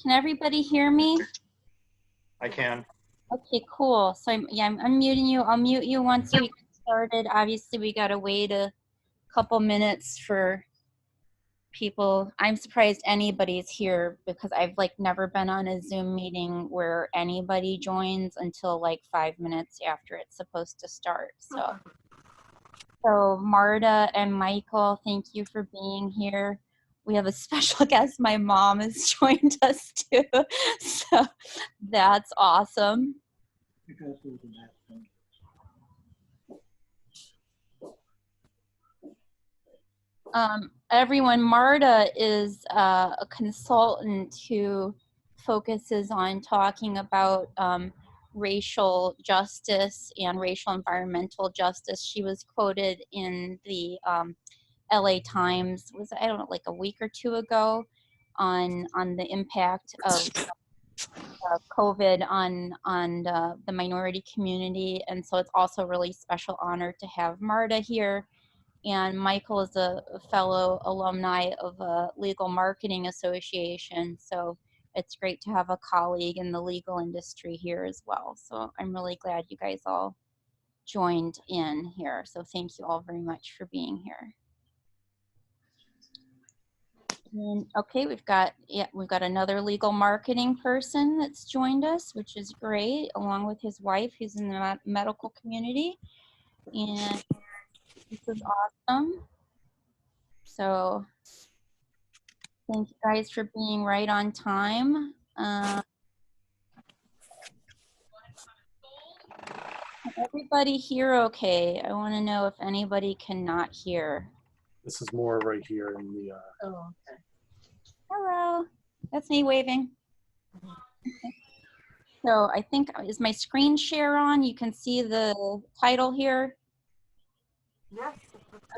Can everybody hear me? I can. Okay, cool. So I'm unmuting you. I'll mute you once we get started. Obviously, we gotta wait a couple minutes for people. I'm surprised anybody's here because I've like never been on a Zoom meeting where anybody joins until like 5 minutes after it's supposed to start. So Marta and Michael, thank you for being here. We have a special guest. My mom has joined us too. So that's awesome. Everyone, Marta is a consultant who focuses on talking about racial justice and racial environmental justice. She was quoted in the LA Times, was I don't know, like a week or two ago, on the impact of COVID on the minority community, and so it's also a really special honor to have Marta here. And Michael is a fellow alumni of a legal marketing association, so it's great to have a colleague in the legal industry here as well. So I'm really glad you guys all joined in here. So thank you all very much for being here. And, okay, we've got another legal marketing person that's joined us, which is great, along with his wife, who's in the medical community, and this is awesome. So thank you guys for being right on time. Can everybody hear okay? I want to know if anybody cannot hear. This is more right here in the. Oh, okay. Hello, that's me waving. So I think, is my screen share on? You can see the title here? Yes.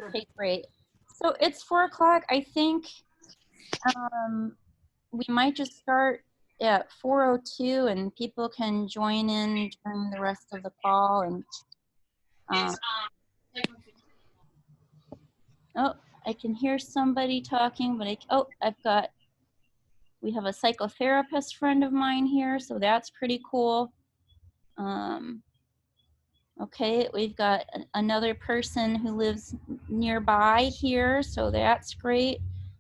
Okay, great. So it's 4 o'clock. I think we might just start at 4:02 and people can join in during the rest of the call. And oh, I can hear somebody talking, but we have a psychotherapist friend of mine here, so that's pretty cool. Okay, we've got another person who lives nearby here, so that's great.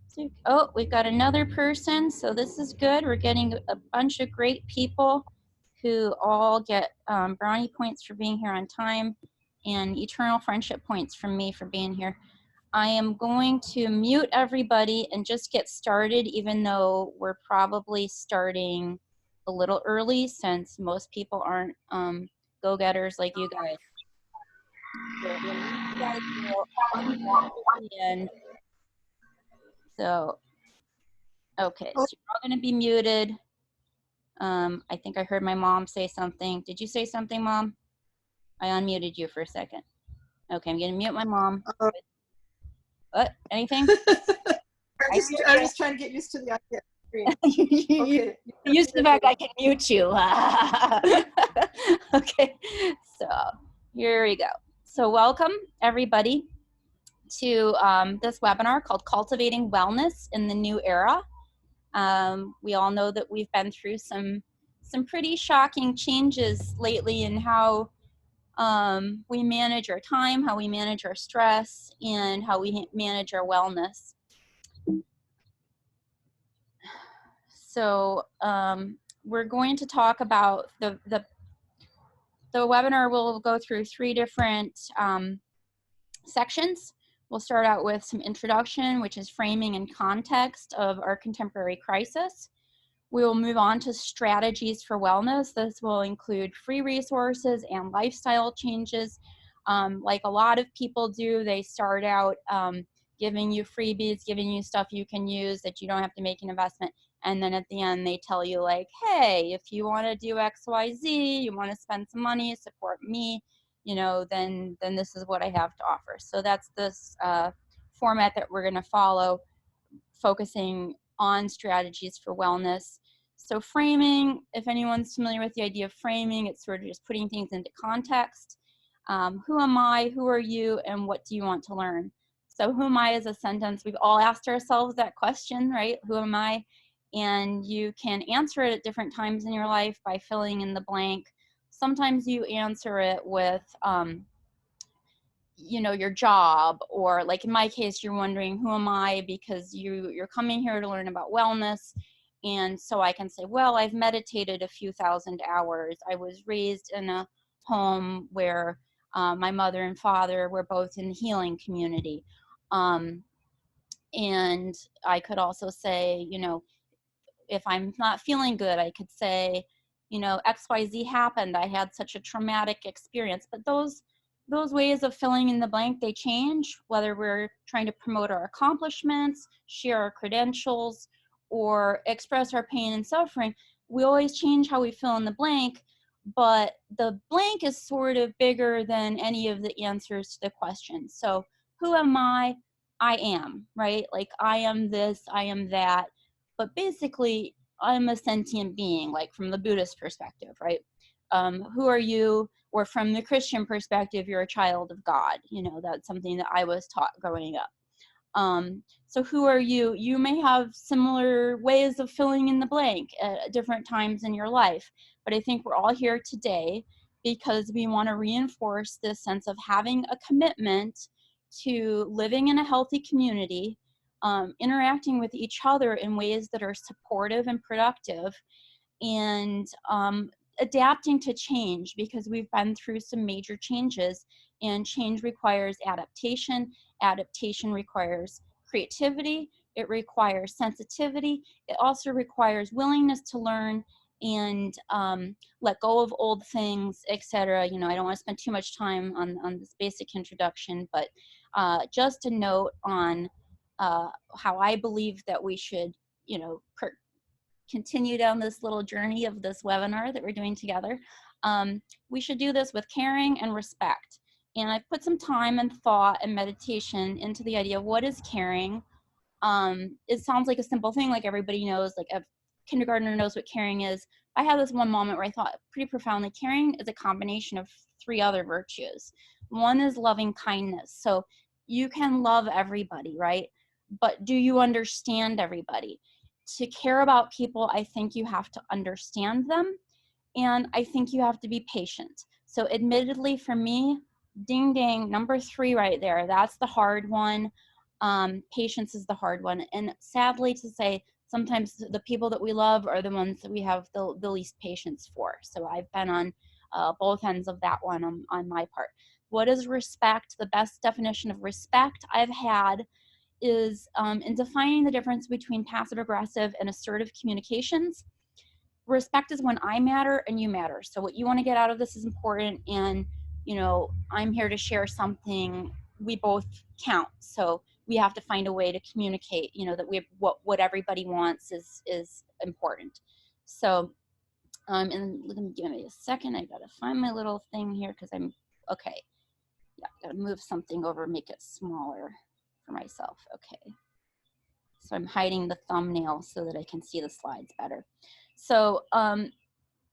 So, oh, we've got another person, so this is good. We're getting a bunch of great people who all get brownie points for being here on time and eternal friendship points from me for being here. I am going to mute everybody and just get started, even though we're probably starting a little early since most people aren't go-getters like you guys. So, okay, so you're all going to be muted. I think I heard my mom say something. Did you say something, Mom? I unmuted you for a second. Okay, I'm going to mute my mom. What? Anything? I'm just trying to get used to the idea. Okay. Used to the fact I can mute you. Okay, so here we go. So welcome everybody to this webinar called Cultivating Wellness in the New Era. We all know that we've been through some pretty shocking changes lately in how we manage our time, how we manage our stress, and how we manage our wellness. So we're going to talk about the webinar will go through 3 different sections. We'll start out with some introduction, which is framing and context of our contemporary crisis. We will move on to strategies for wellness. This will include free resources and lifestyle changes. Like a lot of people do, they start out giving you freebies, giving you stuff you can use that you don't have to make an investment. And then at the end, they tell you like, hey, if you want to do X, Y, Z, you want to spend some money, support me, you know, then this is what I have to offer. So that's this format that we're going to follow, focusing on strategies for wellness. So framing, if anyone's familiar with the idea of framing, it's sort of just putting things into context. Who am I? Who are you? And what do you want to learn? So who am I is a sentence. We've all asked ourselves that question, right? Who am I? and you can answer it at different times in your life by filling in the blank. Sometimes you answer it with, you know, your job, or like in my case, you're wondering, who am I? Because you're coming here to learn about wellness. And so I can say, well, I've meditated a few thousand hours. I was raised in a home where my mother and father were both in the healing community. And I could also say, you know, if I'm not feeling good, I could say, you know, XYZ happened. I had such a traumatic experience. But those ways of filling in the blank, they change, whether we're trying to promote our accomplishments, share our credentials, or express our pain and suffering. We always change how we fill in the blank, but the blank is sort of bigger than any of the answers to the question. So who am I? I am, right? Like, I am this, I am that. But basically, I'm a sentient being, like from the Buddhist perspective, right? Who are you? Or from the Christian perspective, you're a child of God. You know, that's something that I was taught growing up. So who are you? You may have similar ways of filling in the blank at different times in your life. But I think we're all here today because we want to reinforce this sense of having a commitment to living in a healthy community, interacting with each other in ways that are supportive and productive, and adapting to change, because we've been through some major changes, and change requires adaptation. Adaptation requires creativity. It requires sensitivity. It also requires willingness to learn and let go of old things, etc. You know, I don't want to spend too much time on this basic introduction, but just a note on how I believe that we should, you know, continue down this little journey of this webinar that we're doing together. We should do this with caring and respect. And I've put some time and thought and meditation into the idea of what is caring. It sounds like a simple thing, like everybody knows, like a kindergartner knows what caring is. I had this one moment where I thought pretty profoundly, caring is a combination of 3 other virtues. One is loving kindness. So you can love everybody, right? But do you understand everybody? To care about people, I think you have to understand them, and I think you have to be patient. So admittedly, for me, ding ding, number 3 right there, that's the hard one. Patience is the hard one. And sadly to say, sometimes the people that we love are the ones that we have the least patience for. So I've been on both ends of that one on my part. What is respect? The best definition of respect I've had is in defining the difference between passive aggressive and assertive communications. Respect is when I matter and you matter. So what you want to get out of this is important, and you know, I'm here to share something. We both count, so we have to find a way to communicate, you know, that we what everybody wants is important. So and let me give me a second. I gotta find my little thing here because I'm okay. Yeah, I gotta move something over, make it smaller for myself. Okay. So I'm hiding the thumbnail so that I can see the slides better. So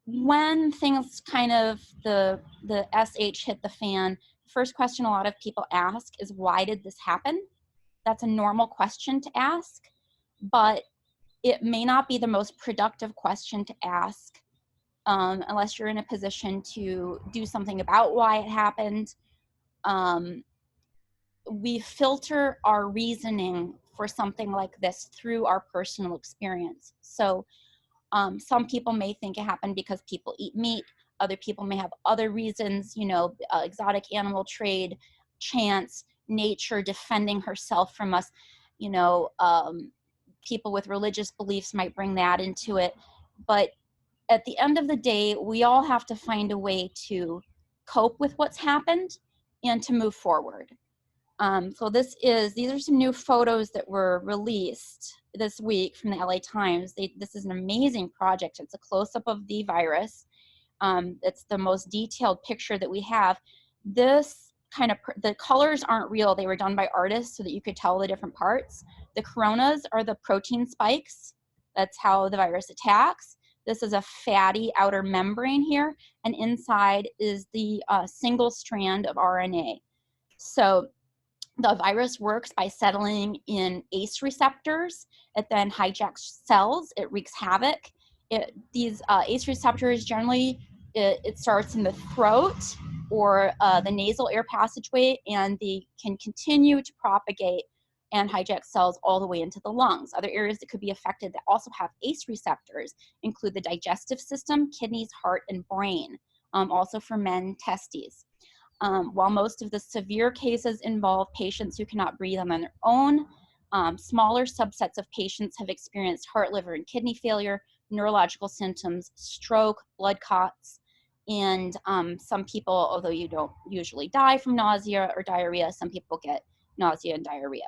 when things kind of, the SH hit the fan, first question a lot of people ask is, why did this happen? That's a normal question to ask, but it may not be the most productive question to ask unless you're in a position to do something about why it happened. We filter our reasoning for something like this through our personal experience. So some people may think it happened because people eat meat. Other people may have other reasons, you know, exotic animal trade, chance, nature defending herself from us. You know, people with religious beliefs might bring that into it. But at the end of the day, we all have to find a way to cope with what's happened and to move forward. So these are some new photos that were released this week from the LA Times. This is an amazing project. It's a close-up of the virus. It's the most detailed picture that we have. This kind of, the colors aren't real. They were done by artists so that you could tell the different parts. The coronas are the protein spikes. That's how the virus attacks. This is a fatty outer membrane here, and inside is the single strand of RNA. So The virus works by settling in ACE receptors. It then hijacks cells. It wreaks havoc. These ACE receptors generally, it starts in the throat or the nasal air passageway, and they can continue to propagate and hijack cells all the way into the lungs. Other areas that could be affected that also have ACE receptors include the digestive system, kidneys, heart, and brain. Also for men, testes. While most of the severe cases involve patients who cannot breathe on their own, smaller subsets of patients have experienced heart, liver, and kidney failure, neurological symptoms, stroke, blood clots, and some people, although you don't usually die from nausea or diarrhea, some people get nausea and diarrhea.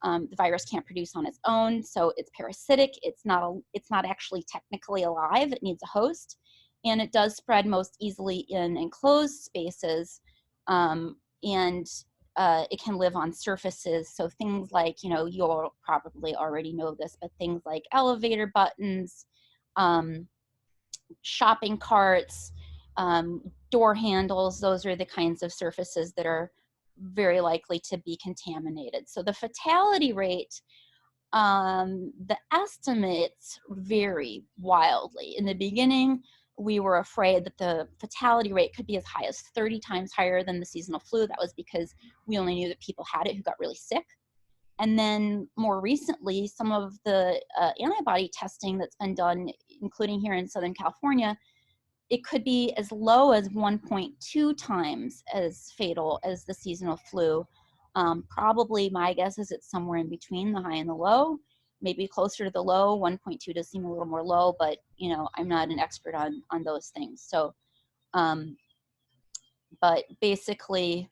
The virus can't produce on its own, so it's parasitic. It's not actually technically alive. It needs a host, and it does spread most easily in enclosed spaces, and it can live on surfaces. So things like, you'll probably already know this, but things like elevator buttons, shopping carts, door handles, those are the kinds of surfaces that are very likely to be contaminated. So the fatality rate, the estimates vary wildly. In the beginning, we were afraid that the fatality rate could be as high as 30 times higher than the seasonal flu. That was because we only knew that people had it who got really sick. And then more recently, some of the antibody testing that's been done, including here in Southern California, it could be as low as 1.2 times as fatal as the seasonal flu. Probably my guess is it's somewhere in between the high and the low, maybe closer to the low. 1.2 does seem a little more low, but I'm not an expert on those things. So, but basically,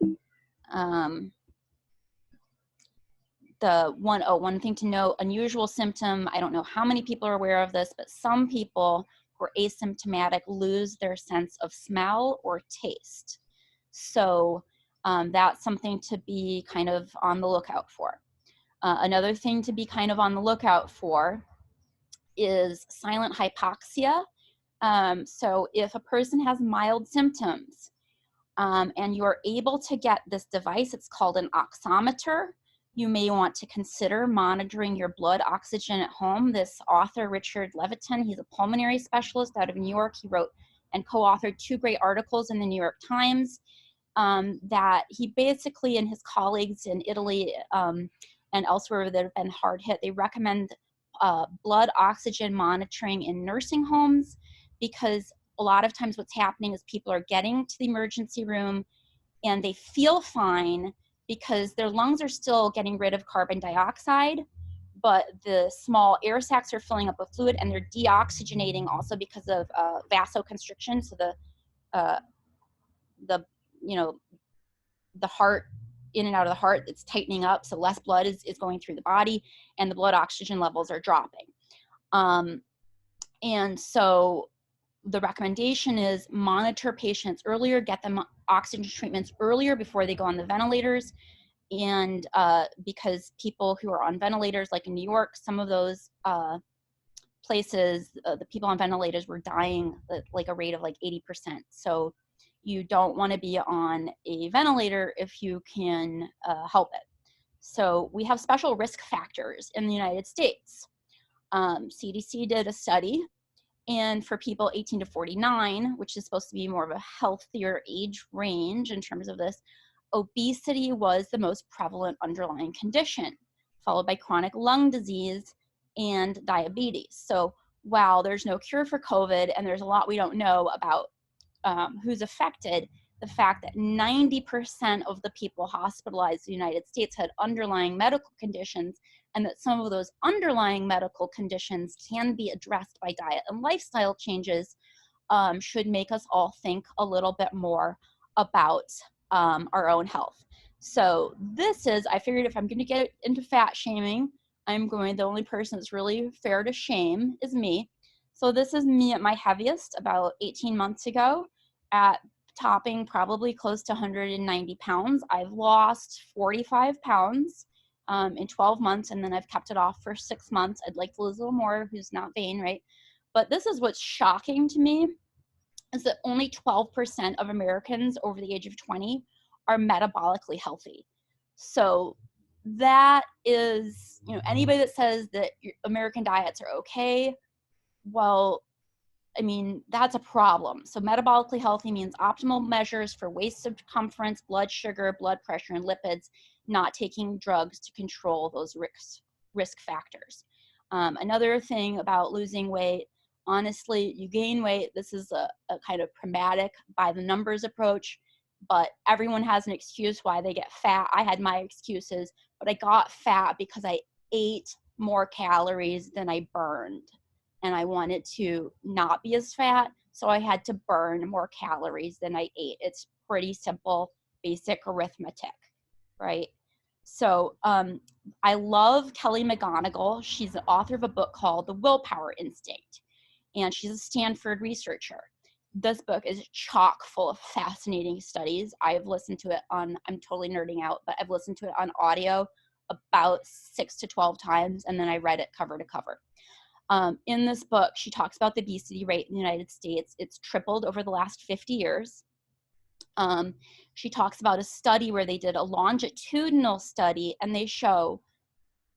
one thing to note, unusual symptom, I don't know how many people are aware of this, but some people who are asymptomatic lose their sense of smell or taste. So that's something to be kind of on the lookout for. Another thing to be kind of on the lookout for is silent hypoxia. So if a person has mild symptoms and you're able to get this device, it's called an oximeter, you may want to consider monitoring your blood oxygen at home. This author, Richard Levitin, he's a pulmonary specialist out of New York. He wrote and co-authored 2 great articles in the New York Times that he basically, and his colleagues in Italy and elsewhere that have been hard hit, they recommend blood oxygen monitoring in nursing homes, because a lot of times what's happening is people are getting to the emergency room and they feel fine because their lungs are still getting rid of carbon dioxide, but the small air sacs are filling up with fluid and they're deoxygenating also because of vasoconstriction. So the heart, in and out of the heart, it's tightening up, so less blood is going through the body and the blood oxygen levels are dropping. And so the recommendation is monitor patients earlier, get them oxygen treatments earlier before they go on the ventilators. And because people who are on ventilators, like in New York, some of those places, the people on ventilators were dying at like a rate of like 80%. So you don't want to be on a ventilator if you can help it. So we have special risk factors in the United States. CDC did a study, and for people 18 to 49, which is supposed to be more of a healthier age range in terms of this, obesity was the most prevalent underlying condition, followed by chronic lung disease and diabetes. So while there's no cure for COVID and there's a lot we don't know about who's affected, the fact that 90% of the people hospitalized in the United States had underlying medical conditions, and that some of those underlying medical conditions can be addressed by diet and lifestyle changes, should make us all think a little bit more about our own health. So this is, I figured if I'm going to get into fat shaming, the only person that's really fair to shame is me. So this is me at my heaviest about 18 months ago, at topping probably close to 190 pounds. I've lost 45 pounds in 12 months, and then I've kept it off for 6 months. I'd like to lose a little more, who's not vain, right? But this is what's shocking to me, is that only 12% of Americans over the age of 20 are metabolically healthy. So that is, anybody that says that American diets are okay, well, I mean, that's a problem. So metabolically healthy means optimal measures for waist circumference, blood sugar, blood pressure, and lipids, not taking drugs to control those risk factors. Another thing about losing weight, honestly, you gain weight. This is a kind of pragmatic by the numbers approach, but everyone has an excuse why they get fat. I had my excuses, but I got fat because I ate more calories than I burned. And I wanted to not be as fat, so I had to burn more calories than I ate. It's pretty simple, basic arithmetic, right? So I love Kelly McGonigal. She's the author of a book called The Willpower Instinct, and she's a Stanford researcher. This book is chock full of fascinating studies. I've listened to it I'm totally nerding out, but I've listened to it on audio about 6 to 12 times, and then I read it cover to cover. In this book, she talks about the obesity rate in the United States. It's tripled over the last 50 years. She talks about a study where they did a longitudinal study, and they show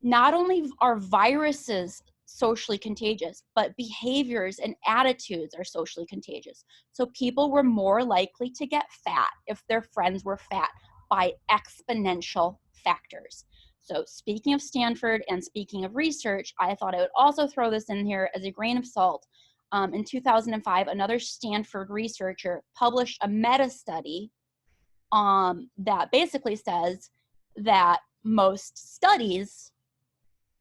not only are viruses socially contagious, but behaviors and attitudes are socially contagious. So people were more likely to get fat if their friends were fat by exponential factors. So speaking of Stanford and speaking of research, I thought I would also throw this in here as a grain of salt. In 2005, another Stanford researcher published a meta-study that basically says that most studies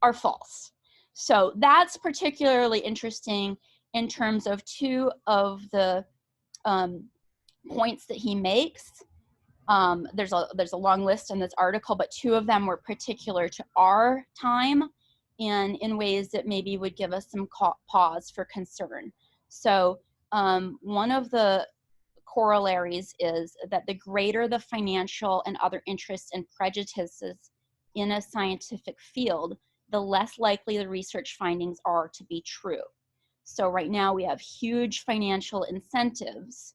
are false. So that's particularly interesting in terms of two of the points that he makes. There's a long list in this article, but two of them were particular to our time and in ways that maybe would give us some pause for concern. So one of the corollaries is that the greater the financial and other interests and prejudices in a scientific field, the less likely the research findings are to be true. So right now we have huge financial incentives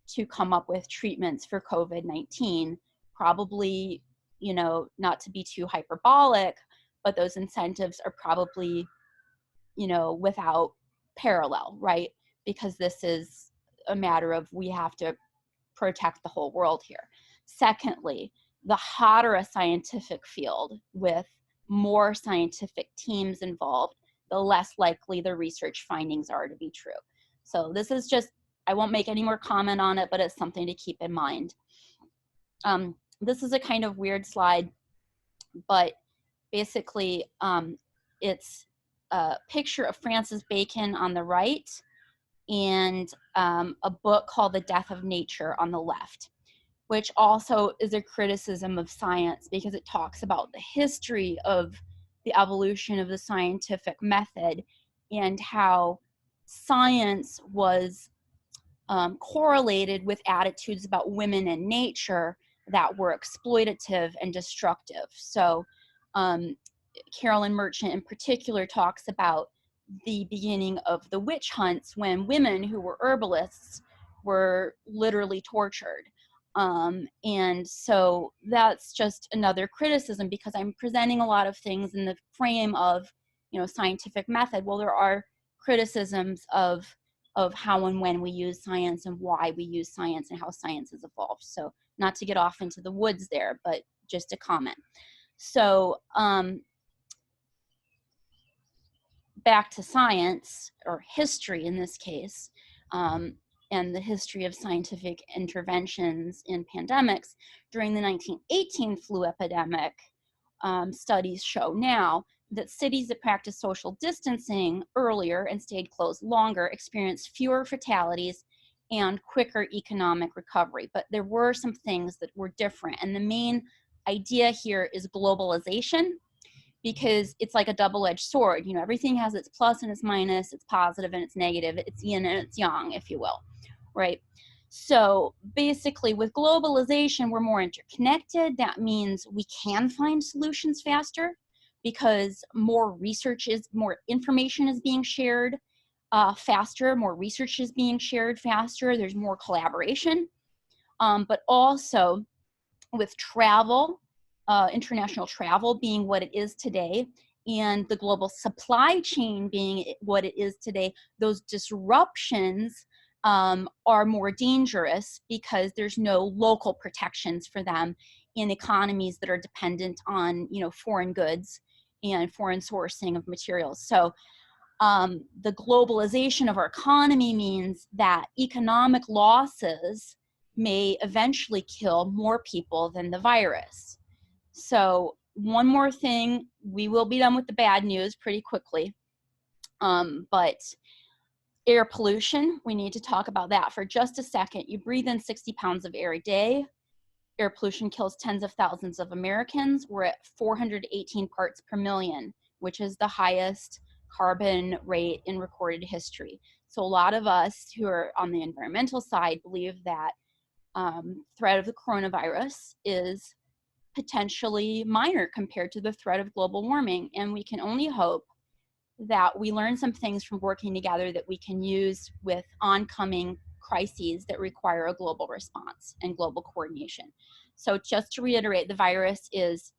to come up with treatments for COVID-19, probably, not to be too hyperbolic, but those incentives are probably, without parallel, right? Because this is a matter of we have to protect the whole world here. Secondly, the hotter a scientific field with more scientific teams involved, the less likely the research findings are to be true. So this is just, I won't make any more comment on it, but it's something to keep in mind. This is a kind of weird slide, but basically it's a picture of Francis Bacon on the right and a book called The Death of Nature on the left, which also is a criticism of science because it talks about the history of the evolution of the scientific method and how science was correlated with attitudes about women and nature that were exploitative and destructive. So Carolyn Merchant in particular talks about the beginning of the witch hunts when women who were herbalists were literally tortured. And so that's just another criticism because I'm presenting a lot of things in the frame of, scientific method. Well, there are criticisms of how and when we use science and why we use science and how science has evolved. So not to get off into the woods there, but just a comment. So back to science, or history in this case, and the history of scientific interventions in pandemics. During the 1918 flu epidemic, studies show now that cities that practiced social distancing earlier and stayed closed longer experienced fewer fatalities and quicker economic recovery. But there were some things that were different. And the main idea here is globalization, because it's like a double-edged sword. Everything has its plus and its minus, its positive and its negative, its yin and its yang, if you will, right? So basically with globalization, we're more interconnected. That means we can find solutions faster because more information is being shared faster, more research is being shared faster, there's more collaboration. But also with travel international travel being what it is today, and the global supply chain being what it is today, those disruptions are more dangerous because there's no local protections for them in economies that are dependent on, you know, foreign goods and foreign sourcing of materials. So the globalization of our economy means that economic losses may eventually kill more people than the virus. So one more thing, we will be done with the bad news pretty quickly, but air pollution, we need to talk about that for just a second. You breathe in 60 pounds of air a day. Air pollution kills tens of thousands of Americans. We're at 418 parts per million, which is the highest carbon rate in recorded history. So a lot of us who are on the environmental side believe that threat of the coronavirus is potentially minor compared to the threat of global warming. And we can only hope that we learn some things from working together that we can use with oncoming crises that require a global response and global coordination. So just to reiterate, the virus is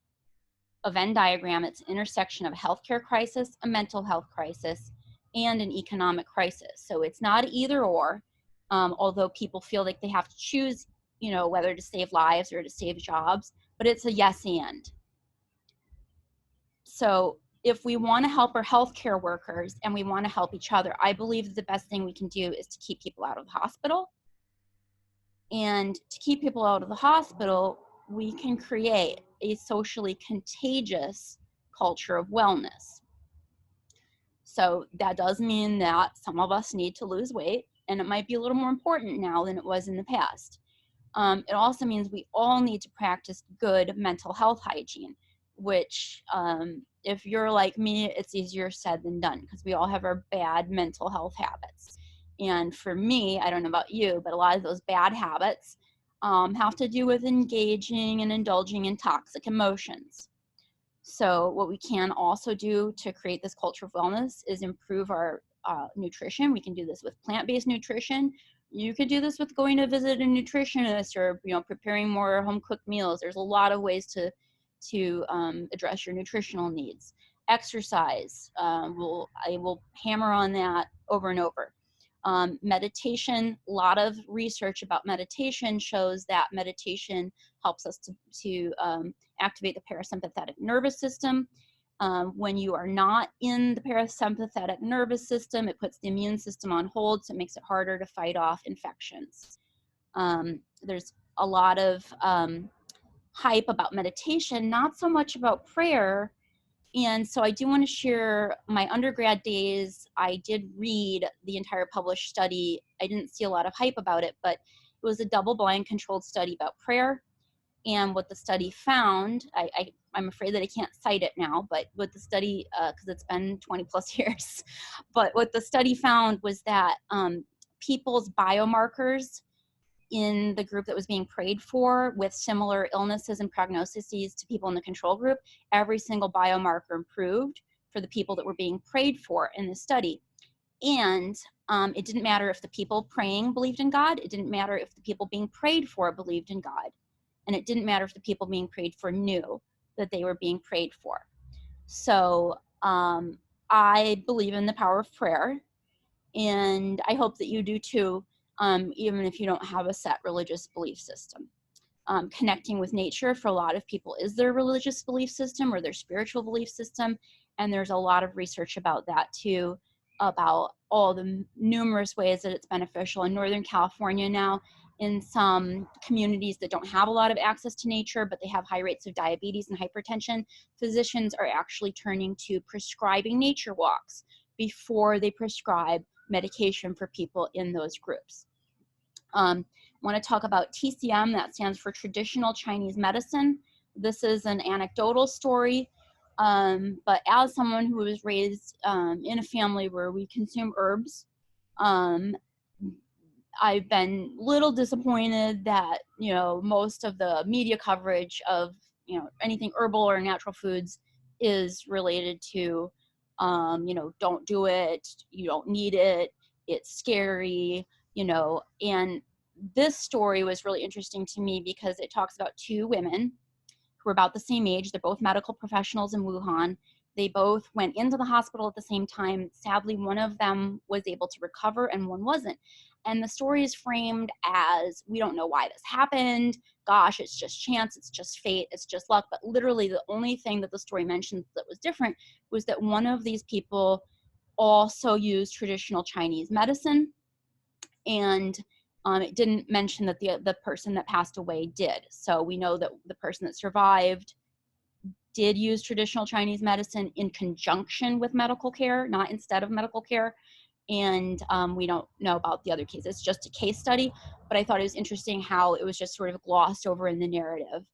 a Venn diagram. It's an intersection of a healthcare crisis, a mental health crisis, and an economic crisis. So it's not either or, although people feel like they have to choose, you know, whether to save lives or to save jobs, but it's a yes and. So if we want to help our healthcare workers and we want to help each other, I believe that the best thing we can do is to keep people out of the hospital. And to keep people out of the hospital, we can create a socially contagious culture of wellness. So that does mean that some of us need to lose weight, and it might be a little more important now than it was in the past. It also means we all need to practice good mental health hygiene, which if you're like me, it's easier said than done because we all have our bad mental health habits. And for me, I don't know about you, but a lot of those bad habits have to do with engaging and indulging in toxic emotions. So what we can also do to create this culture of wellness is improve our nutrition. We can do this with plant-based nutrition. You could do this with going to visit a nutritionist or, you know, preparing more home-cooked meals. There's a lot of ways to address your nutritional needs. Exercise, I will hammer on that over and over. Meditation, a lot of research about meditation shows that meditation helps us to activate the parasympathetic nervous system. When you are not in the parasympathetic nervous system, it puts the immune system on hold, so it makes it harder to fight off infections. There's a lot of hype about meditation, not so much about prayer. And so I do want to share my undergrad days. I did read the entire published study. I didn't see a lot of hype about it, but it was a double-blind controlled study about prayer. And what the study found, I'm afraid that I can't cite it now, but what the study, because it's been 20 plus years, but what the study found was that people's biomarkers in the group that was being prayed for with similar illnesses and prognoses to people in the control group, every single biomarker improved for the people that were being prayed for in the study. And it didn't matter if the people praying believed in God. It didn't matter if the people being prayed for believed in God. And it didn't matter if the people being prayed for knew that they were being prayed for. So I believe in the power of prayer. And I hope that you do too, even if you don't have a set religious belief system. Connecting with nature for a lot of people is their religious belief system or their spiritual belief system. And there's a lot of research about that too, about all the numerous ways that it's beneficial. In Northern California now, in some communities that don't have a lot of access to nature, but they have high rates of diabetes and hypertension, physicians are actually turning to prescribing nature walks before they prescribe medication for people in those groups. I want to talk about TCM, that stands for Traditional Chinese Medicine. This is an anecdotal story, but as someone who was raised in a family where we consume herbs, I've been a little disappointed that, you know, most of the media coverage of, you know, anything herbal or natural foods is related to, you know, don't do it, you don't need it, it's scary, you know. And this story was really interesting to me because it talks about two women who were about the same age. They're both medical professionals in Wuhan. They both went into the hospital at the same time. Sadly, one of them was able to recover and one wasn't. And the story is framed as, we don't know why this happened. Gosh, it's just chance, it's just fate, it's just luck. But literally the only thing that the story mentions that was different was that one of these people also used traditional Chinese medicine. And it didn't mention that the person that passed away did. So we know that the person that survived did use traditional Chinese medicine in conjunction with medical care, not instead of medical care. And we don't know about the other cases. It's just a case study, but I thought it was interesting how it was just sort of glossed over in the narrative,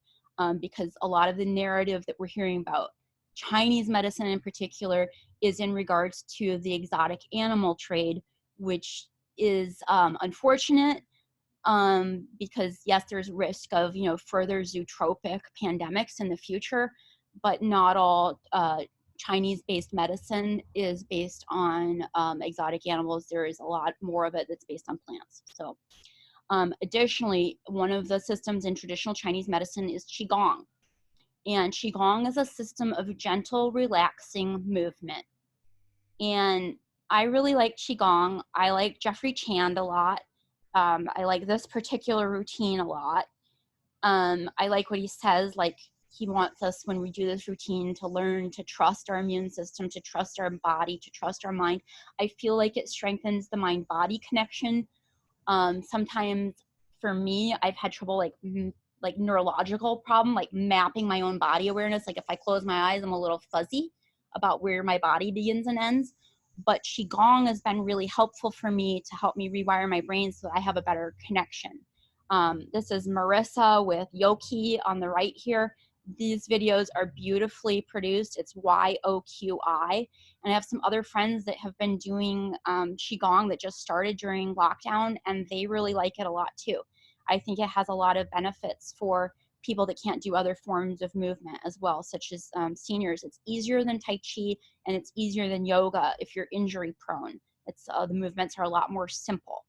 because a lot of the narrative that we're hearing about Chinese medicine in particular is in regards to the exotic animal trade, which is unfortunate, because yes, there's risk of, you know, further zootropic pandemics in the future, but not all Chinese-based medicine is based on exotic animals. There is a lot more of it that's based on plants. So additionally, one of the systems in traditional Chinese medicine is Qigong. And Qigong is a system of gentle, relaxing movement. And I really like Qigong. I like Jeffrey Chand a lot. I like this particular routine a lot. I like what he says, like he wants us, when we do this routine, to learn to trust our immune system, to trust our body, to trust our mind. I feel like it strengthens the mind-body connection. Sometimes for me, I've had trouble like neurological problem, like mapping my own body awareness. Like if I close my eyes, I'm a little fuzzy about where my body begins and ends. But Qigong has been really helpful for me to help me rewire my brain so that I have a better connection. This is Marissa with Yoki on the right here. These videos are beautifully produced. It's YOQI. And I have some other friends that have been doing Qigong that just started during lockdown, and they really like it a lot too. I think it has a lot of benefits for people that can't do other forms of movement as well, such as seniors. It's easier than Tai Chi, and it's easier than yoga if you're injury prone. It's the movements are a lot more simple.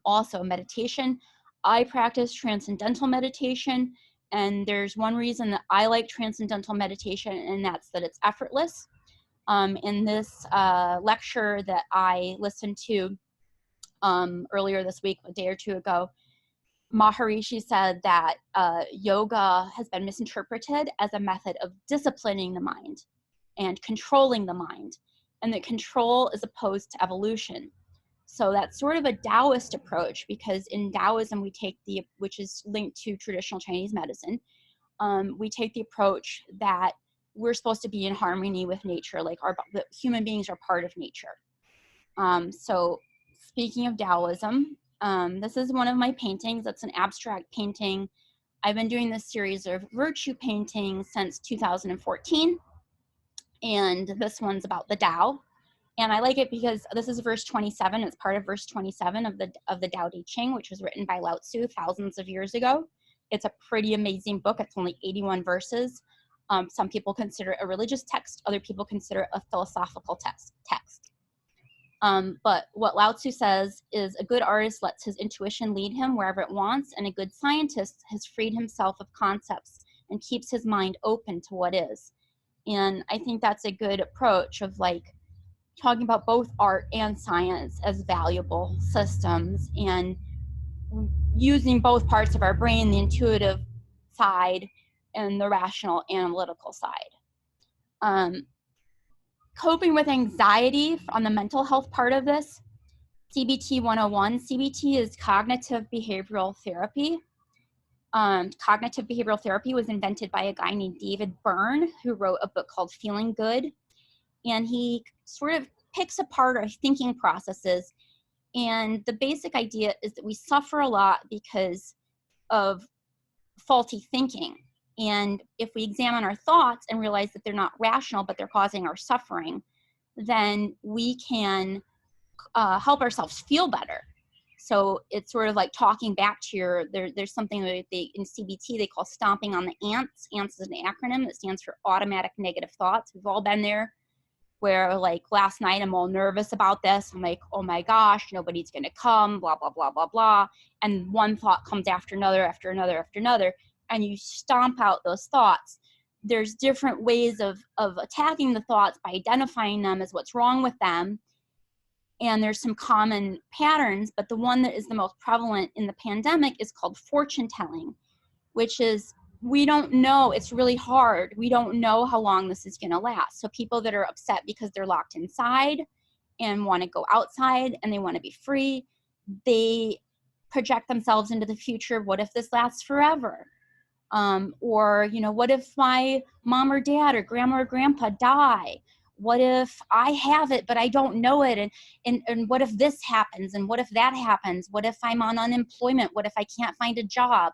Also meditation. I practice transcendental meditation, and there's one reason that I like transcendental meditation, and that's that it's effortless. In this lecture that I listened to earlier this week, a day or two ago, Maharishi said that yoga has been misinterpreted as a method of disciplining the mind and controlling the mind, and that control is opposed to evolution. So that's sort of a Taoist approach, because in Taoism we take which is linked to traditional Chinese medicine, we take the approach that we're supposed to be in harmony with nature, like the human beings are part of nature. So speaking of Taoism, this is one of my paintings. That's an abstract painting. I've been doing this series of virtue paintings since 2014, and this one's about the Tao. And I like it because this is verse 27. It's part of verse 27 of the Tao Te Ching, which was written by Lao Tzu thousands of years ago. It's a pretty amazing book. It's only 81 verses. Some people consider it a religious text. Other people consider it a philosophical text. But what Lao Tzu says is, a good artist lets his intuition lead him wherever it wants, and a good scientist has freed himself of concepts and keeps his mind open to what is. And I think that's a good approach of like talking about both art and science as valuable systems, and using both parts of our brain, the intuitive side and the rational analytical side. Coping with anxiety on the mental health part of this, CBT 101. CBT is cognitive behavioral therapy. Cognitive behavioral therapy was invented by a guy named David Byrne, who wrote a book called Feeling Good. And he sort of picks apart our thinking processes. And the basic idea is that we suffer a lot because of faulty thinking. And if we examine our thoughts and realize that they're not rational, but they're causing our suffering, then we can help ourselves feel better. So it's sort of like talking back to there's something that in CBT they call stomping on the ants. Ants is an acronym that stands for automatic negative thoughts. We've all been there, where like last night I'm all nervous about this. I'm like, oh my gosh, nobody's gonna come, blah, blah, blah, blah, blah. And one thought comes after another, after another, after another. and you stomp out those thoughts. There's different ways of attacking the thoughts by identifying them as what's wrong with them. And there's some common patterns, but the one that is the most prevalent in the pandemic is called fortune telling, which is, we don't know, it's really hard. We don't know how long this is going to last. So people that are upset because they're locked inside and want to go outside and they want to be free, they project themselves into the future. What if this lasts forever? Or, you know, what if my mom or dad or grandma or grandpa die? What if I have it, but I don't know it? And what if this happens? And what if that happens? What if I'm on unemployment? What if I can't find a job?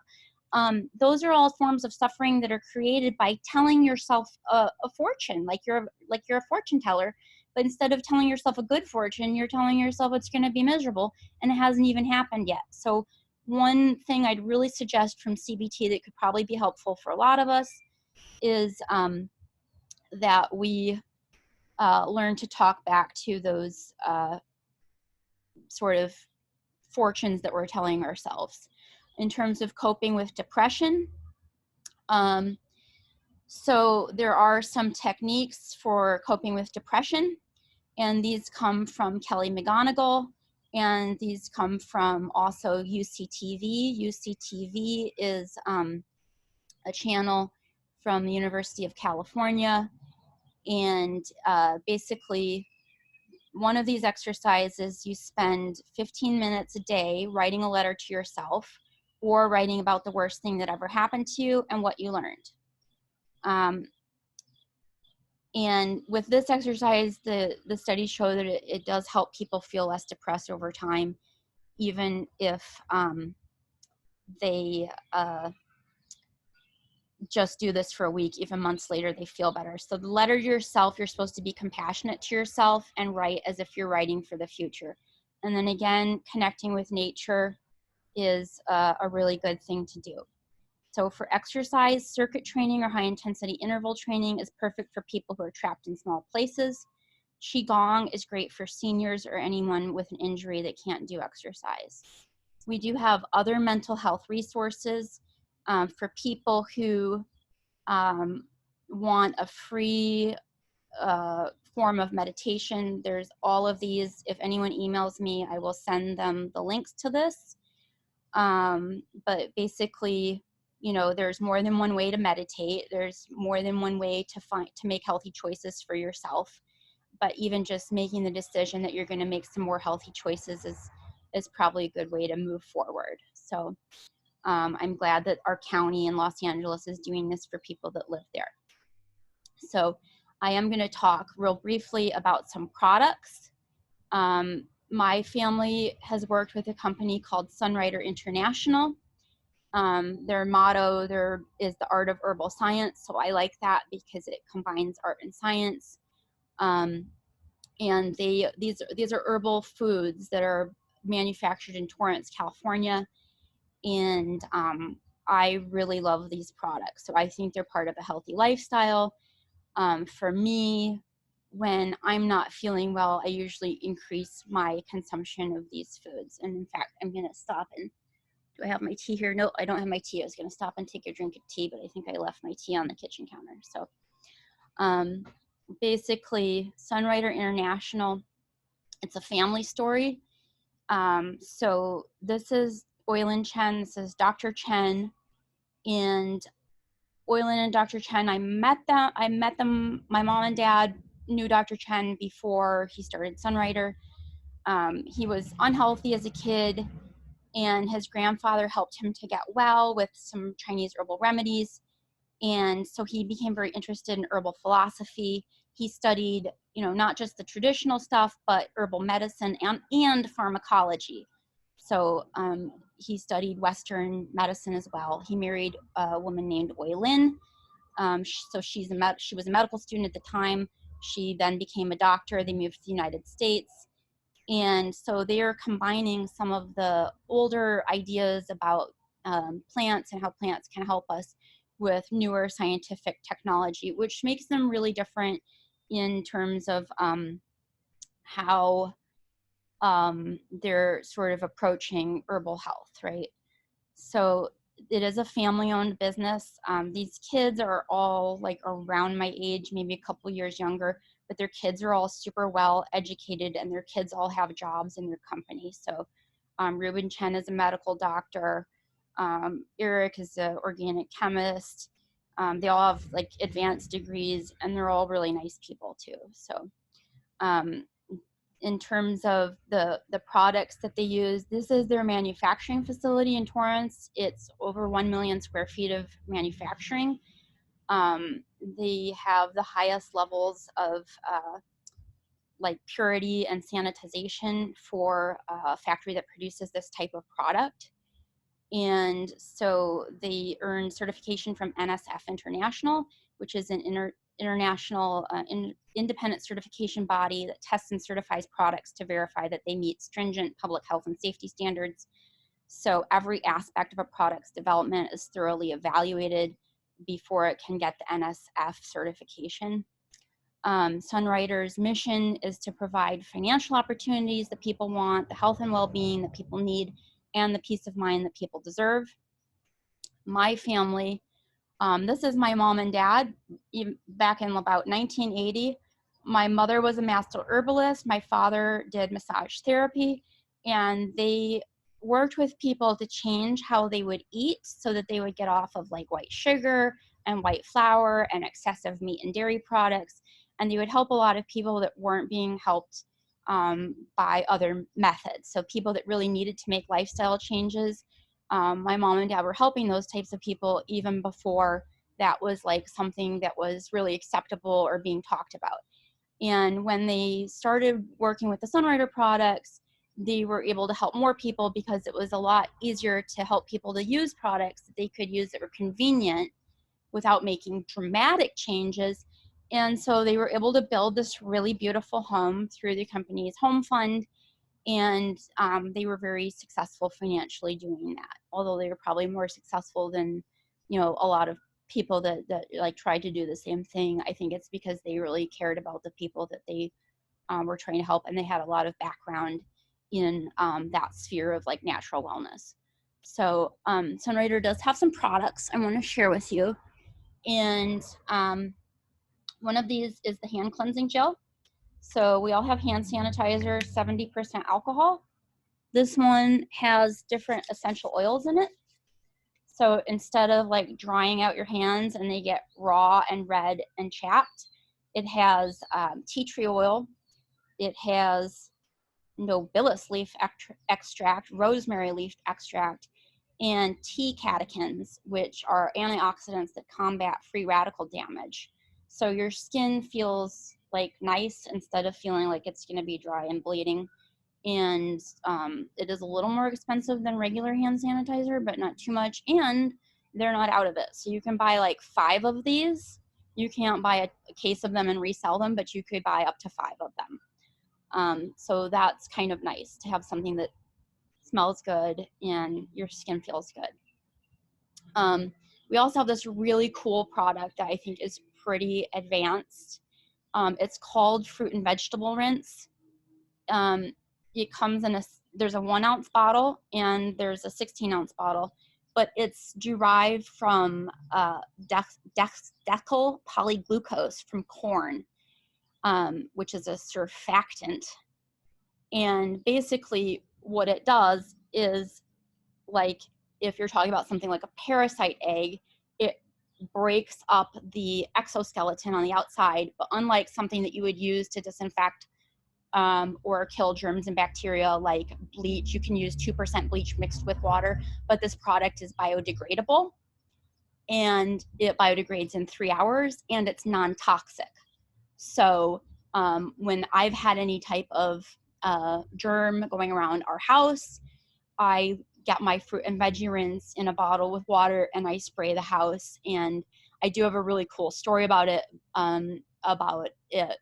Those are all forms of suffering that are created by telling yourself a fortune, like you're a fortune teller. But instead of telling yourself a good fortune, you're telling yourself it's going to be miserable, and it hasn't even happened yet. So one thing I'd really suggest from CBT that could probably be helpful for a lot of us is that we learn to talk back to those sort of fortunes that we're telling ourselves. In terms of coping with depression, so there are some techniques for coping with depression, and these come from Kelly McGonigal, and these come from also UCTV. UCTV is a channel from the University of California, and basically one of these exercises, you spend 15 minutes a day writing a letter to yourself or writing about the worst thing that ever happened to you and what you learned. And with this exercise, the studies show that it does help people feel less depressed over time, even if they just do this for a week. Even months later, they feel better. So the letter to yourself, you're supposed to be compassionate to yourself and write as if you're writing for the future. And then again, connecting with nature is a really good thing to do. So for exercise, circuit training or high intensity interval training is perfect for people who are trapped in small places. Qigong is great for seniors or anyone with an injury that can't do exercise. We do have other mental health resources for people who want a free form of meditation. There's all of these. If anyone emails me, I will send them the links to this. But basically, you know, there's more than one way to meditate. There's more than one way to make healthy choices for yourself. But even just making the decision that you're going to make some more healthy choices is probably a good way to move forward. So I'm glad that our county in Los Angeles is doing this for people that live there. So I am going to talk real briefly about some products. My family has worked with a company called Sunrider International. Their motto is the art of herbal science. So I like that because it combines art and science. And these are herbal foods that are manufactured in Torrance, California. And I really love these products. So I think they're part of a healthy lifestyle. For me, when I'm not feeling well, I usually increase my consumption of these foods. And in fact, I'm going to stop and, do I have my tea here? No, I don't have my tea. I was going to stop and take a drink of tea, but I think I left my tea on the kitchen counter. So basically, Sunrider International, it's a family story. So this is Oilen Chen, this is Dr. Chen, and Oilen and Dr. Chen, I met them, my mom and dad knew Dr. Chen before he started Sunrider. He was unhealthy as a kid, and his grandfather helped him to get well with some Chinese herbal remedies. And so he became very interested in herbal philosophy. He studied, you know, not just the traditional stuff, but herbal medicine and pharmacology. So he studied Western medicine as well. He married a woman named Oilen. So she was a medical student at the time. She then became a doctor. They moved to the United States. And so they are combining some of the older ideas about plants and how plants can help us with newer scientific technology, which makes them really different in terms of how they're sort of approaching herbal health, right? So it is a family-owned business. These kids are all like around my age, maybe a couple years younger, but their kids are all super well educated, and their kids all have jobs in their company. So Ruben Chen is a medical doctor. Eric is an organic chemist. They all have like advanced degrees, and they're all really nice people too. So in terms of the products that they use, this is their manufacturing facility in Torrance. It's over 1 million square feet of manufacturing. They have the highest levels of like purity and sanitization for a factory that produces this type of product. And so they earn certification from NSF International, which is an international independent certification body that tests and certifies products to verify that they meet stringent public health and safety standards. So every aspect of a product's development is thoroughly evaluated before it can get the NSF certification. Sunrider's mission is to provide financial opportunities that people want, the health and well-being that people need, and the peace of mind that people deserve. My family, this is my mom and dad, back in about 1980. My mother was a master herbalist. My father did massage therapy, and they worked with people to change how they would eat so that they would get off of like white sugar and white flour and excessive meat and dairy products. And they would help a lot of people that weren't being helped by other methods. So people that really needed to make lifestyle changes. My mom and dad were helping those types of people even before that was like something that was really acceptable or being talked about. And when they started working with the Sunrider products, they were able to help more people because it was a lot easier to help people to use products that they could use that were convenient without making dramatic changes. And so they were able to build this really beautiful home through the company's home fund. And they were very successful financially doing that, although they were probably more successful than, you know, a lot of people that like tried to do the same thing. I think it's because they really cared about the people that they were trying to help, and they had a lot of background in that sphere of like natural wellness. So Sunrider does have some products I want to share with you. And one of these is the hand cleansing gel. So we all have hand sanitizer, 70% alcohol. This one has different essential oils in it. So instead of like drying out your hands and they get raw and red and chapped, it has tea tree oil. It has nobilis leaf extract, rosemary leaf extract, and tea catechins, which are antioxidants that combat free radical damage. So your skin feels like nice instead of feeling like it's going to be dry and bleeding. And it is a little more expensive than regular hand sanitizer, but not too much. And they're not out of it. So you can buy like 5 of these. You can't buy a case of them and resell them, but you could buy up to 5 of them. So that's kind of nice to have something that smells good and your skin feels good. We also have this really cool product that I think is pretty advanced. It's called fruit and vegetable rinse. It comes in there's a 1 ounce bottle and there's a 16-ounce bottle, but it's derived from decyl polyglucose from corn, which is a surfactant. And basically what it does is, like, if you're talking about something like a parasite egg, it breaks up the exoskeleton on the outside, but unlike something that you would use to disinfect or kill germs and bacteria like bleach, you can use 2% bleach mixed with water, but this product is biodegradable and it biodegrades in 3 hours and it's non-toxic. So when I've had any type of germ going around our house, I get my fruit and veggie rinse in a bottle with water and I spray the house. And I do have a really cool story about it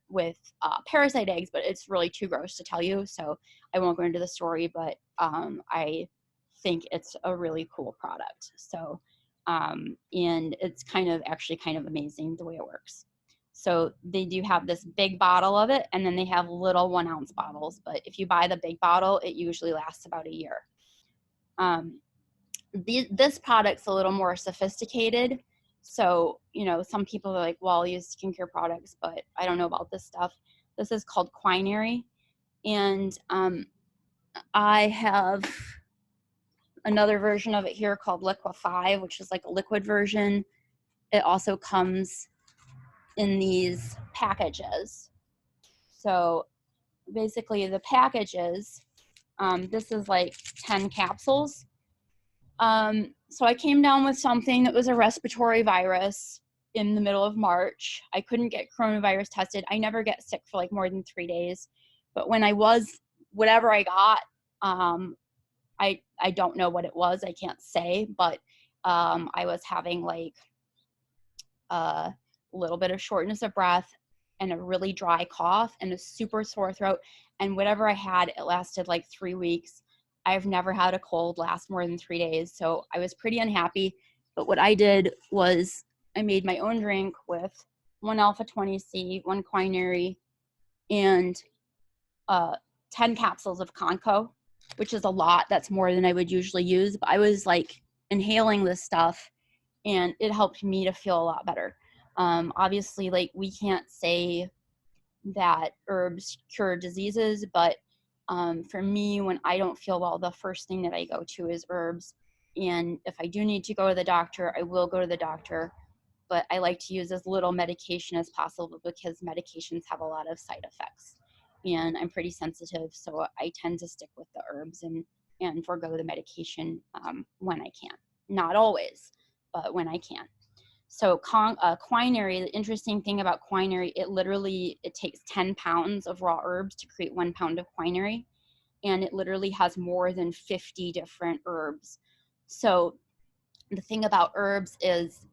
with parasite eggs, but it's really too gross to tell you, so I won't go into the story, but I think it's a really cool product. So and it's actually kind of amazing the way it works. So they do have this big bottle of it, and then they have little 1 ounce bottles, but if you buy the big bottle, it usually lasts about a year. this product's a little more sophisticated. So, you know, some people are like, well, I'll use skincare products, but I don't know about this stuff. This is called quinary. And I have another version of it here called Liquify, which is like a liquid version. It also comes in these packages. So basically the packages, this is like 10 capsules. So I came down with something that was a respiratory virus in the middle of March. I couldn't get coronavirus tested. I never get sick for like more than 3 days. But when I was, whatever I got, I don't know what it was. I can't say, but I was having like a little bit of shortness of breath and a really dry cough and a super sore throat. And whatever I had, it lasted like 3 weeks. I've never had a cold last more than 3 days. So I was pretty unhappy. But what I did was I made my own drink with 1 alpha-20C, 1 quinary, and 10 capsules of Conco, which is a lot. That's more than I would usually use. But I was like inhaling this stuff and it helped me to feel a lot better. Obviously, like we can't say that herbs cure diseases, but for me, when I don't feel well, the first thing that I go to is herbs. And if I do need to go to the doctor, I will go to the doctor. But I like to use as little medication as possible because medications have a lot of side effects. And I'm pretty sensitive, so I tend to stick with the herbs and forego the medication when I can. Not always, but when I can. So quinary, the interesting thing about quinary, it takes 10 pounds of raw herbs to create 1 pound of quinary. And it literally has more than 50 different herbs. So the thing about herbs is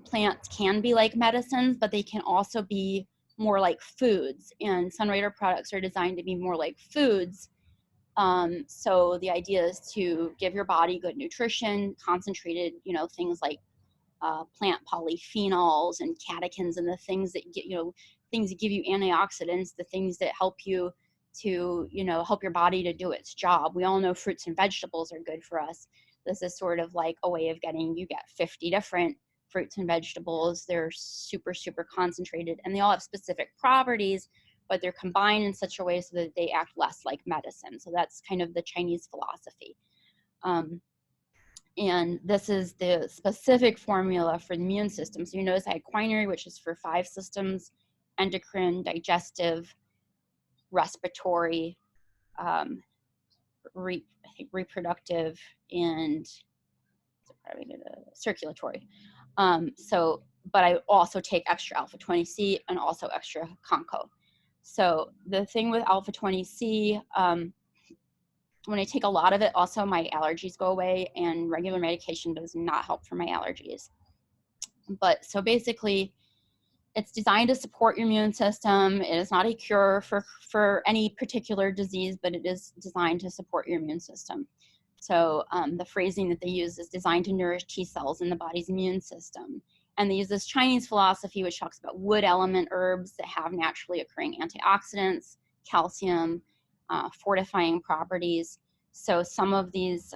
plants can be like medicines, but they can also be more like foods. And Sunrider products are designed to be more like foods. So the idea is to give your body good nutrition, concentrated, you know, things like plant polyphenols and catechins and the things that get, you know, things that give you antioxidants, the things that help you to, you know, help your body to do its job. We all know fruits and vegetables are good for us. This is sort of like a way of getting, you get 50 different fruits and vegetables. They're super, super concentrated and they all have specific properties, but they're combined in such a way so that they act less like medicine. So that's kind of the Chinese philosophy. And this is the specific formula for the immune system. So you notice I had quinary, which is for 5 systems: endocrine, digestive, respiratory, reproductive, and circulatory. But I also take extra alpha-20C and also extra Conco. So the thing with alpha-20C, when I take a lot of it, also my allergies go away, and regular medication does not help for my allergies. But so basically, it's designed to support your immune system. It is not a cure for any particular disease, but it is designed to support your immune system. So the phrasing that they use is designed to nourish T cells in the body's immune system. And they use this Chinese philosophy, which talks about wood element herbs that have naturally occurring antioxidants, calcium, fortifying properties. So some of these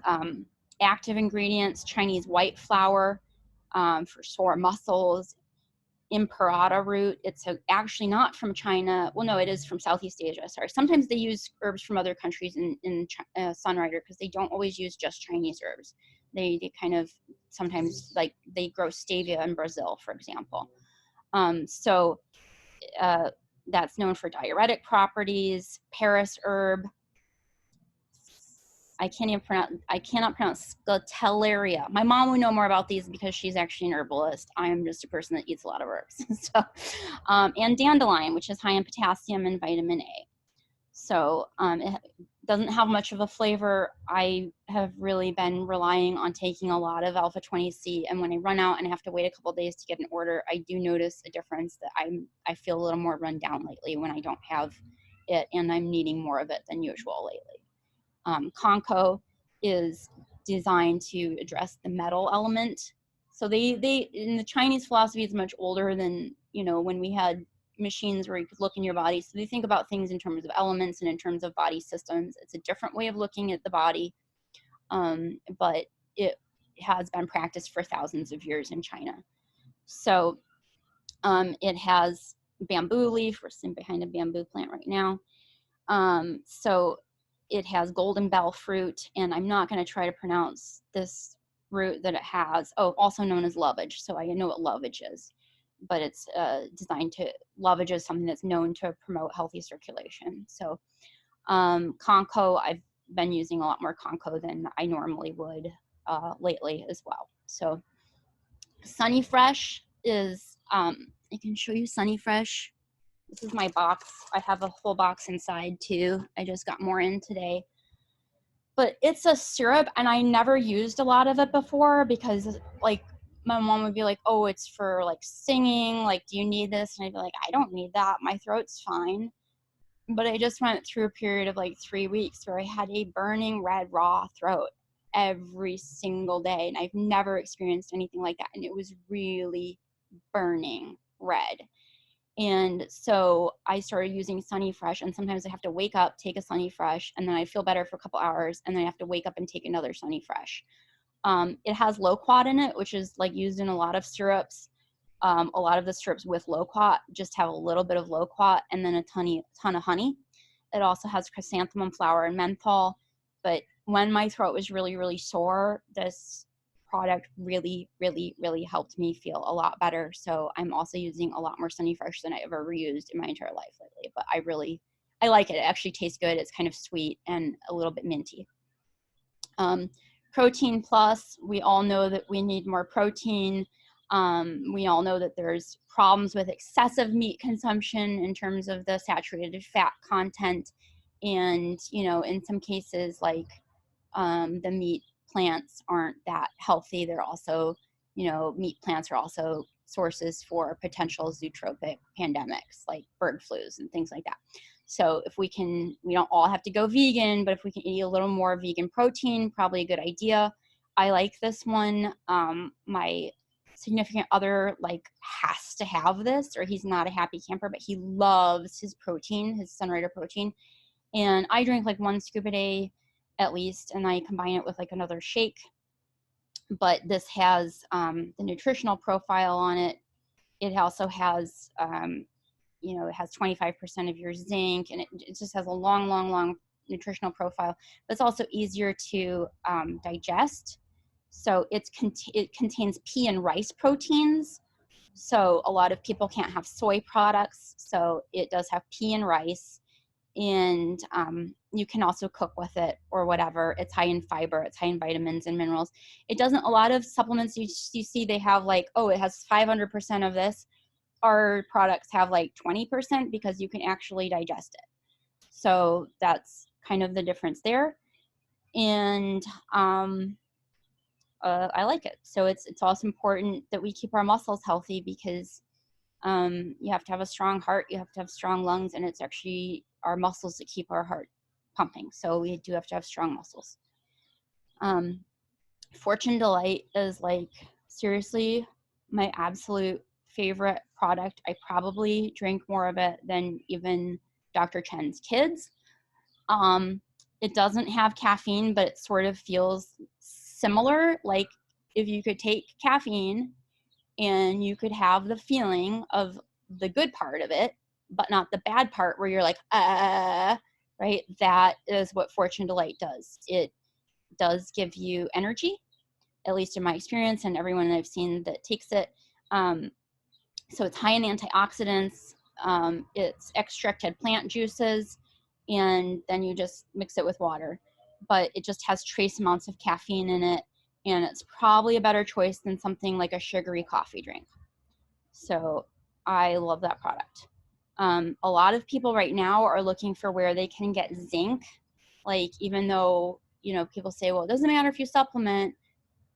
active ingredients: Chinese white flower for sore muscles, imperata root. It's actually not from China. Well, no, it is from Southeast Asia. Sorry. Sometimes they use herbs from other countries in Sunrider because they don't always use just Chinese herbs. They kind of sometimes, like, they grow stevia in Brazil, for example. That's known for diuretic properties. Paris herb. I cannot pronounce Scutellariae. My mom would know more about these because she's actually an herbalist. I am just a person that eats a lot of herbs. So, and dandelion, which is high in potassium and vitamin A. So it doesn't have much of a flavor. I have really been relying on taking a lot of alpha-20C, and when I run out and I have to wait a couple of days to get an order, I do notice a difference that I feel a little more run down lately when I don't have it, and I'm needing more of it than usual lately. Conco is designed to address the metal element. So they in the Chinese philosophy, is much older than, you know, when we had machines where you could look in your body. So they think about things in terms of elements and in terms of body systems. It's a different way of looking at the body, but has been practiced for thousands of years in China. So it has bamboo leaf. We're sitting behind a bamboo plant right now. So it has golden bell fruit, and I'm not going to try to pronounce this root that it has. Oh, also known as lovage. So I know what lovage is, but it's designed to, lovage is something that's known to promote healthy circulation. So Conco, I've been using a lot more Conco than I normally would lately as well. So Sunny Fresh is, I can show you Sunny Fresh. This is my box. I have a whole box inside too. I just got more in today. But it's a syrup, and I never used a lot of it before because, like, my mom would be like, oh, it's for, like, singing. Like, do you need this? And I'd be like, I don't need that. My throat's fine. But I just went through a period of, like, 3 weeks where I had a burning red raw throat every single day. And I've never experienced anything like that. And it was really burning red. And so I started using Sunny Fresh, and sometimes I have to wake up, take a Sunny Fresh, and then I feel better for a couple hours, and then I have to wake up and take another Sunny Fresh. It has loquat in it, which is like used in a lot of syrups. A lot of the syrups with loquat just have a little bit of loquat and then a ton of honey. It also has chrysanthemum flower and menthol. But when my throat was really, really sore, this product really, really, really helped me feel a lot better. So I'm also using a lot more Sunny Fresh than I ever used in my entire life lately. But I like it. It actually tastes good. It's kind of sweet and a little bit minty. Protein Plus, we all know that we need more protein. We all know that there's problems with excessive meat consumption in terms of the saturated fat content. And, you know, in some cases, like the meat plants aren't that healthy. They're also, you know, meat plants are also sources for potential zootropic pandemics like bird flus and things like that. So if we don't all have to go vegan, but if we can eat a little more vegan protein, probably a good idea. I like this one. My significant other like has to have this, or he's not a happy camper, but he loves his protein, his Sunrider protein. And I drink like 1 scoop a day at least, and I combine it with like another shake. But this has the nutritional profile on it. It also has, you know, it has 25% of your zinc, and it just has a long nutritional profile. But it's also easier to digest. So it contains pea and rice proteins. So a lot of people can't have soy products. So it does have pea and rice. And you can also cook with it or whatever. It's high in fiber, it's high in vitamins and minerals. It doesn't, a lot of supplements you see, they have like, oh, it has 500% of this. Our products have like 20% because you can actually digest it. So that's kind of the difference there. And I like it. So it's also important that we keep our muscles healthy because you have to have a strong heart, you have to have strong lungs, and it's actually our muscles that keep our heart pumping. So we do have to have strong muscles. Fortune Delight is like seriously my absolute favorite product. I probably drink more of it than even Dr. Chen's Kids. It doesn't have caffeine, but it sort of feels similar. Like if you could take caffeine and you could have the feeling of the good part of it, but not the bad part where you're like, right? That is what Fortune Delight does. It does give you energy, at least in my experience and everyone I've seen that takes it. So it's high in antioxidants. It's extracted plant juices, and then you just mix it with water. But it just has trace amounts of caffeine in it, and it's probably a better choice than something like a sugary coffee drink. So I love that product. A lot of people right now are looking for where they can get zinc. Like, even though, you know, people say, well, it doesn't matter if you supplement.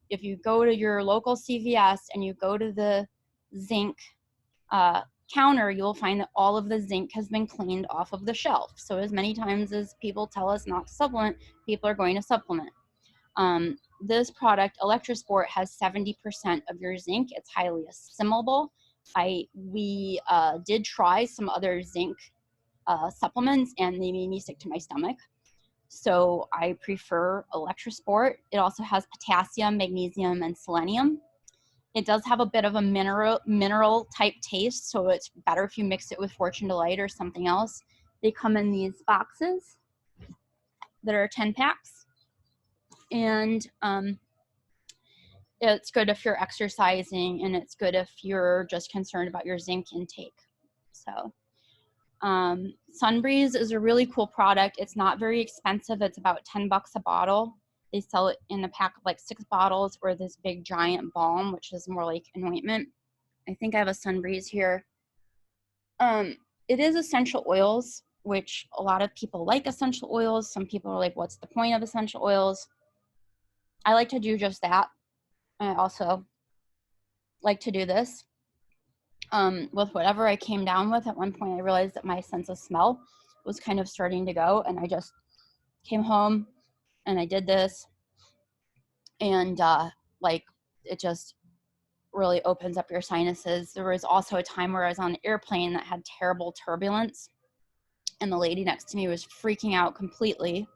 If you go to your local CVS and you go to the zinc counter, you'll find that all of the zinc has been cleaned off of the shelf. So as many times as people tell us not to supplement, people are going to supplement. This product, Electrosport, has 70% of your zinc. It's highly assimilable. We did try some other zinc supplements, and they made me sick to my stomach. So I prefer Electrosport. It also has potassium, magnesium, and selenium. It does have a bit of a mineral type taste, so it's better if you mix it with Fortune Delight or something else. They come in these boxes that are 10 packs. And it's good if you're exercising, and it's good if you're just concerned about your zinc intake. So Sunbreeze is a really cool product. It's not very expensive. It's about 10 bucks a bottle. They sell it in a pack of like 6 bottles, or this big giant balm, which is more like an ointment. I think I have a Sunbreeze here. It is essential oils, which a lot of people like essential oils. Some people are like, what's the point of essential oils? I like to do just that. I also like to do this. With whatever I came down with, at one point I realized that my sense of smell was kind of starting to go, and I just came home and I did this, and like it just really opens up your sinuses. There was also a time where I was on an airplane that had terrible turbulence, and the lady next to me was freaking out completely,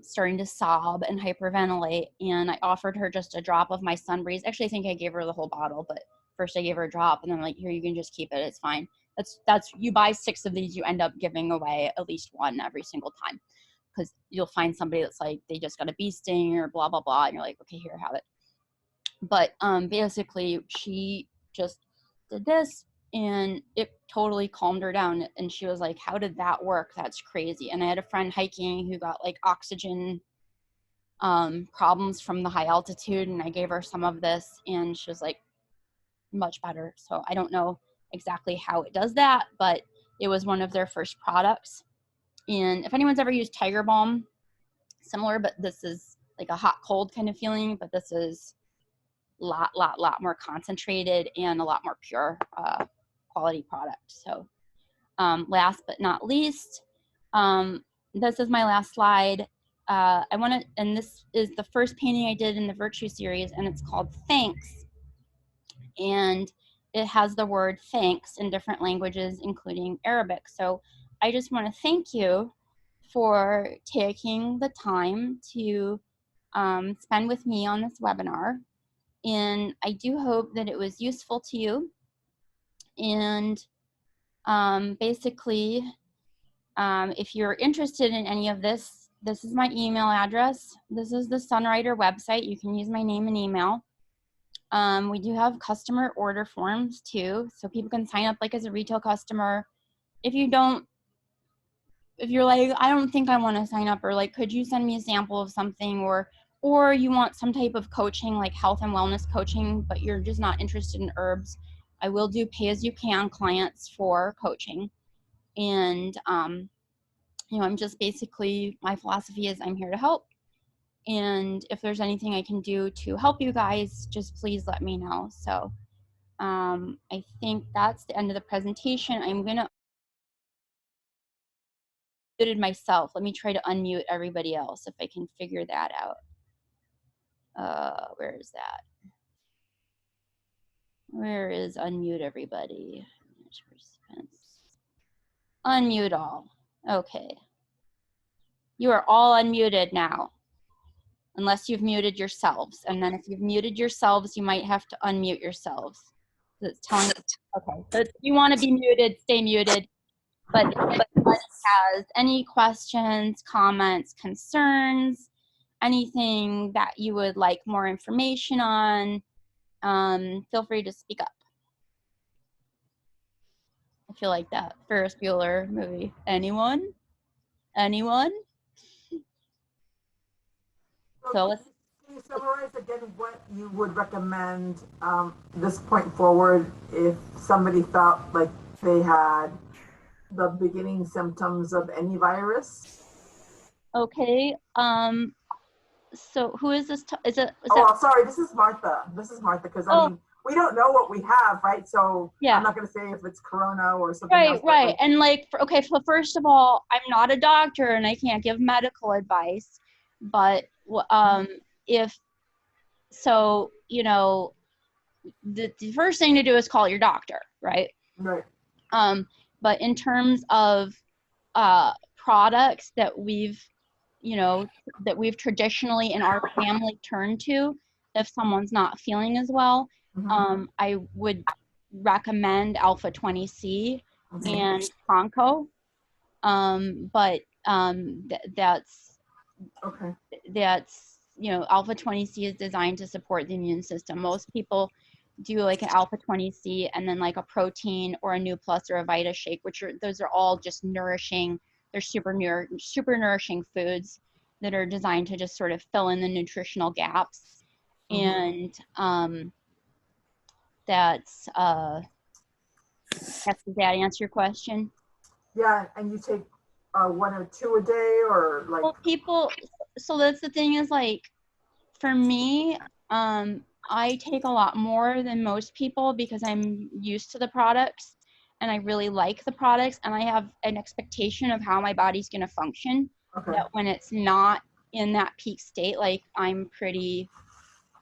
starting to sob and hyperventilate, and I offered her just a drop of my Sunbreeze. Actually, I think I gave her the whole bottle, but first I gave her a drop, and then I'm like, here, you can just keep it, it's fine. That's you buy 6 of these, you end up giving away at least 1 every single time, because you'll find somebody that's like, they just got a bee sting or blah blah blah, and you're like, okay, here, have it. But basically she just did this, and it totally calmed her down, and she was like, how did that work? That's crazy. And I had a friend hiking who got like oxygen problems from the high altitude, and I gave her some of this, and she was like, much better. So I don't know exactly how it does that, but it was one of their first products. And if anyone's ever used Tiger Balm, similar, but this is like a hot cold kind of feeling, but this is lot more concentrated and a lot more pure quality product. So last but not least, this is my last slide. And this is the first painting I did in the Virtue series, and it's called Thanks. And it has the word thanks in different languages, including Arabic. So I just want to thank you for taking the time to spend with me on this webinar. And I do hope that it was useful to you. And basically, if you're interested in any of this, this is my email address. This is the Sunrider website. You can use my name and email. We do have customer order forms too, so people can sign up like as a retail customer. If you're like, I don't think I want to sign up, or like, could you send me a sample of something, or you want some type of coaching, like health and wellness coaching, but you're just not interested in herbs, I will do pay-as-you-can clients for coaching. And you know, I'm just basically, my philosophy is I'm here to help. And if there's anything I can do to help you guys, just please let me know. So I think that's the end of the presentation. I'm gonna unmute myself. Let me try to unmute everybody else if I can figure that out. Where is that? Where is unmute everybody? Unmute all. Okay. You are all unmuted now, unless you've muted yourselves. And then if you've muted yourselves, you might have to unmute yourselves. It's telling you, okay, so if you want to be muted, stay muted. But if anyone has any questions, comments, concerns, anything that you would like more information on, feel free to speak up. I feel like that Ferris Bueller movie. Anyone? Anyone? So let's. Can you summarize again what you would recommend this point forward if somebody felt like they had the beginning symptoms of any virus? Okay. So who is this? Sorry, this is Martha. This is Martha, because I mean, we don't know what we have, right? So yeah. I'm not going to say if it's corona or something else. Right. Like, and like, okay, so first of all, I'm not a doctor and I can't give medical advice, but if so, you know, the first thing to do is call your doctor, right? Right. But in terms of products that we've you know, that we've traditionally in our family turned to if someone's not feeling as well. I would recommend alpha 20C and Conco. That's Okay. you know, alpha 20C is designed to support the immune system. Most people do like an alpha 20C and then like a protein or a Nu Plus or a Vita Shake, which are, those are all just nourishing. They're super nourishing foods that are designed to just sort of fill in the nutritional gaps. And does that answer your question? Yeah, and you take 1 or 2 a day, or like? Well, people, so that's the thing is like, for me, I take a lot more than most people because I'm used to the products and I really like the products and I have an expectation of how my body's going to function. Okay. That when it's not in that peak state, like I'm pretty,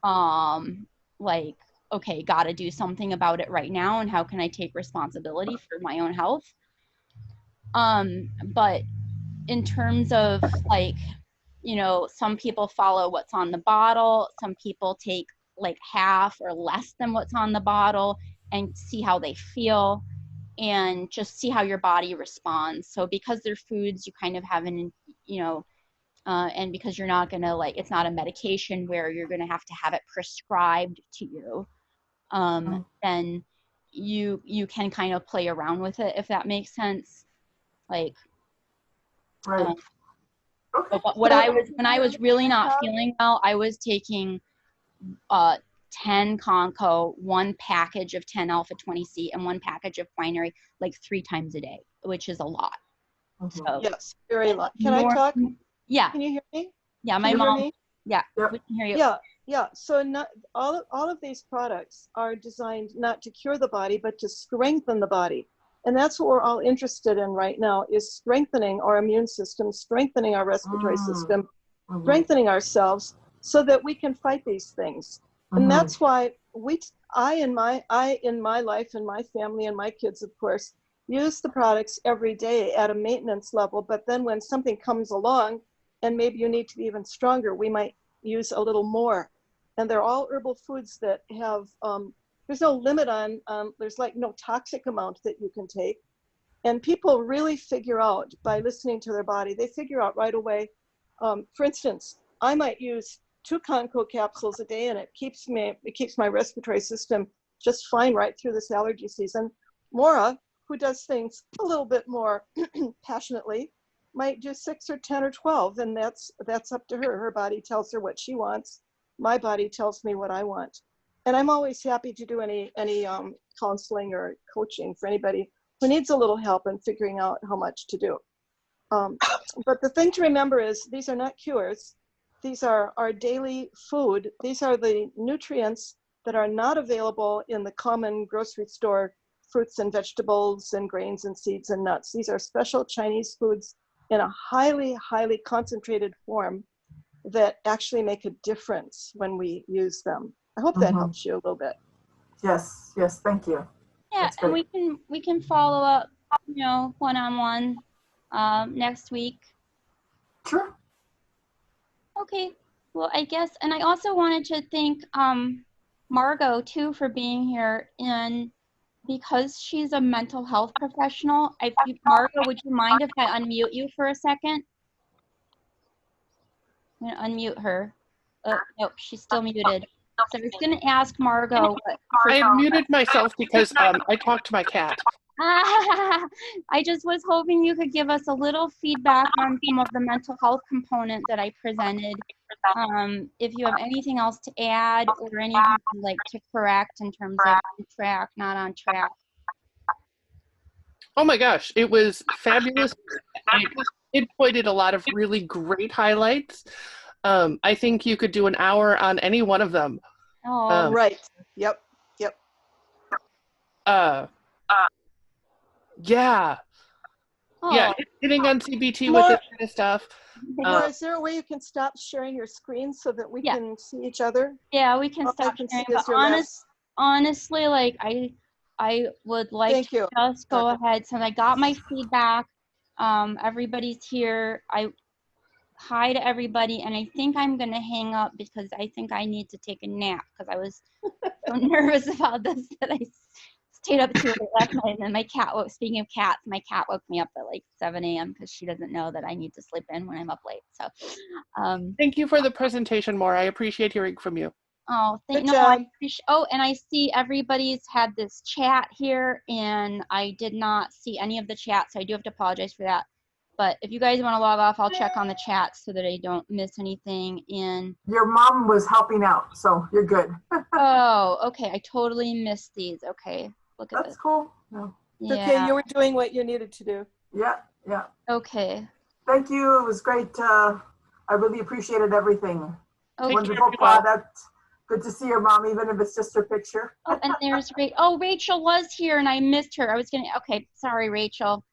like, okay, got to do something about it right now and how can I take responsibility for my own health? But in terms of like, you know, some people follow what's on the bottle, some people take like half or less than what's on the bottle and see how they feel and just see how your body responds. So because they're foods, you kind of have an, you know, and because you're not gonna like, it's not a medication where you're gonna have to have it prescribed to you, then you can kind of play around with it, if that makes sense. Like, Right. Okay. but when I was really not feeling well, I was taking 10 Conco, 1 package of 10 alpha 20C, and 1 package of quinary like 3 times a day, which is a lot. So yes, very lot. Can I talk? Yeah. Can you hear me? Yeah, my mom. Yeah, yep. We can hear you. Yeah, yeah. So not all of these products are designed not to cure the body, but to strengthen the body. And that's what we're all interested in right now, is strengthening our immune system, strengthening our respiratory system, strengthening ourselves so that we can fight these things. And that's why I in my life and my family and my kids, of course, use the products every day at a maintenance level. But then when something comes along and maybe you need to be even stronger, we might use a little more. And they're all herbal foods that have, there's no limit on, there's like no toxic amount that you can take. And people really figure out by listening to their body, they figure out right away. For instance, I might use 2 Conco capsules a day and it keeps my respiratory system just fine right through this allergy season. Moira, who does things a little bit more passionately, might do 6 or 10 or 12, and that's up to her. Her body tells her what she wants. My body tells me what I want. And I'm always happy to do any counseling or coaching for anybody who needs a little help in figuring out how much to do. But the thing to remember is these are not cures. These are our daily food. These are the nutrients that are not available in the common grocery store fruits and vegetables and grains and seeds and nuts. These are special Chinese foods in a highly, highly concentrated form that actually make a difference when we use them. I hope that helps you a little bit. Yes, yes, thank you. Yeah, and we can follow up, you know, one-on-one next week. Sure. Okay, well, I guess, and I also wanted to thank Margot too for being here, and because she's a mental health professional, Margot, would you mind if I unmute you for a second? I'm gonna unmute her. Oh, nope, she's still muted. So I was gonna ask Margot. I had muted myself because I talked to my cat. I just was hoping you could give us a little feedback on some of the mental health component that I presented. If you have anything else to add or anything you'd like to correct in terms of on track, not on track. Oh my gosh, it was fabulous. It pointed a lot of really great highlights. I think you could do an hour on any one of them. Oh, Right. Yep. Yeah. oh. Yeah, hitting on CBT with this kind of stuff. Or is there a way you can stop sharing your screen so that we can see each other? Yeah, we can stop sharing. But honestly, like I would like to just go ahead. So I got my feedback. Everybody's here. hi to everybody, and I think I'm going to hang up because I think I need to take a nap because I was so nervous about this that I stayed up too late last night. And then my cat woke, speaking of cats, my cat woke me up at like 7 a.m. because she doesn't know that I need to sleep in when I'm up late. So, Thank you for the presentation, Maura. I appreciate hearing from you. oh, Good no, job. I appreciate, oh, and I see everybody's had this chat here, and I did not see any of the chat, so I do have to apologize for that. But if you guys want to log off, I'll check on the chat so that I don't miss anything. And Your mom was helping out, so you're good. oh, okay, I totally missed these. Okay, look at That's this. cool. No. It's okay, Yeah. you were doing what you needed to do. Yeah, yeah. Okay. Thank you. It was great. I really appreciated everything. Okay. Wonderful product. Good to see your mom, even if it's just her picture. Oh, and there's Rachel was here and I missed her. I was gonna. Okay, sorry, Rachel.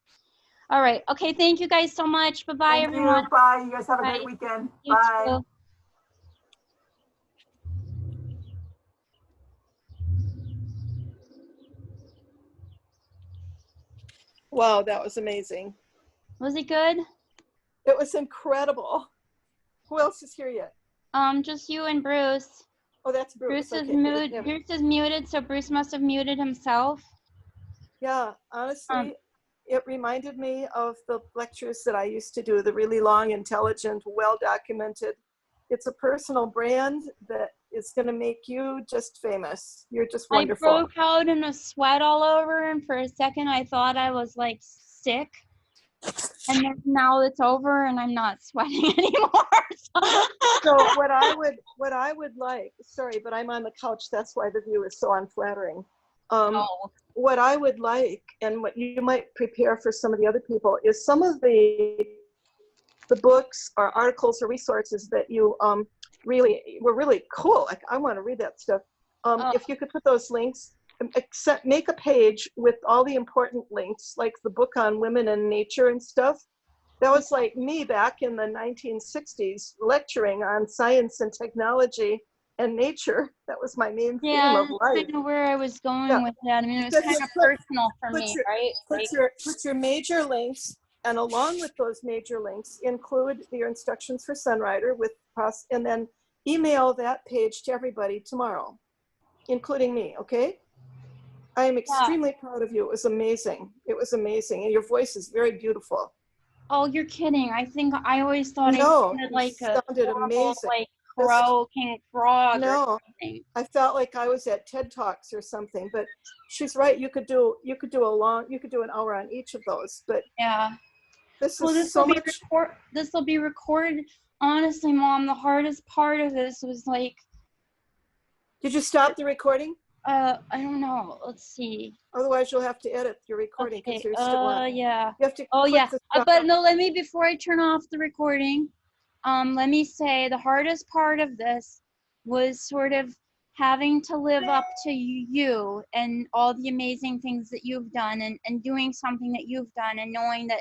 All right. Okay. Thank you guys so much. Bye bye, Thank everyone. you. Bye. You guys have a Bye. great weekend. You Bye. too. Wow, that was amazing. Was it good? It was incredible. Who else is here yet? Just you and Bruce. Oh, that's Bruce. Bruce is Okay, muted. Bruce is muted, so Bruce must have muted himself. Yeah, honestly, it reminded me of the lectures that I used to do, the really long, intelligent, well-documented. It's a personal brand that is going to make you just famous. You're just wonderful. I broke out in a sweat all over, and for a second I thought I was like sick. And then now it's over and I'm not sweating anymore. So what I would like, sorry, but I'm on the couch. That's why the view is so unflattering. What I would like, and what you might prepare for some of the other people, is some of the books or articles or resources that you really were really cool. Like, I want to read that stuff. If you could put those links, make a page with all the important links, like the book on women and nature and stuff. That was like me back in the 1960s lecturing on science and technology and nature. That was my main theme of life. I don't know where I was going with that. I mean, it was kind of personal for me, right? Put your major links, and along with those major links, include your instructions for Sunrider and then email that page to everybody tomorrow, including me, okay? I am extremely proud of you. It was amazing. It was amazing. And your voice is very beautiful. Oh, you're kidding. I think I always thought it sounded like a horrible, like croaking frog. No, I felt like I was at TED Talks or something, but she's right. You could do an hour on each of those, but yeah, this is so much. This will be recorded. Honestly, Mom, the hardest part of this was like. Did you stop the recording? I don't know. Let's see. Otherwise, you'll have to edit your recording because you're still on. Yeah. You have to. Oh, yeah. But no, before I turn off the recording, let me say the hardest part of this was sort of having to live up to you and all the amazing things that you've done and doing something that you've done and knowing that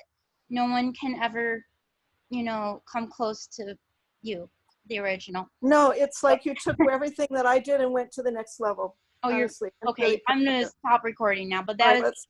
no one can ever, come close to you, the original. No, it's like you took everything that I did and went to the next level. Oh, honestly. okay. I'm going to stop recording now, but that is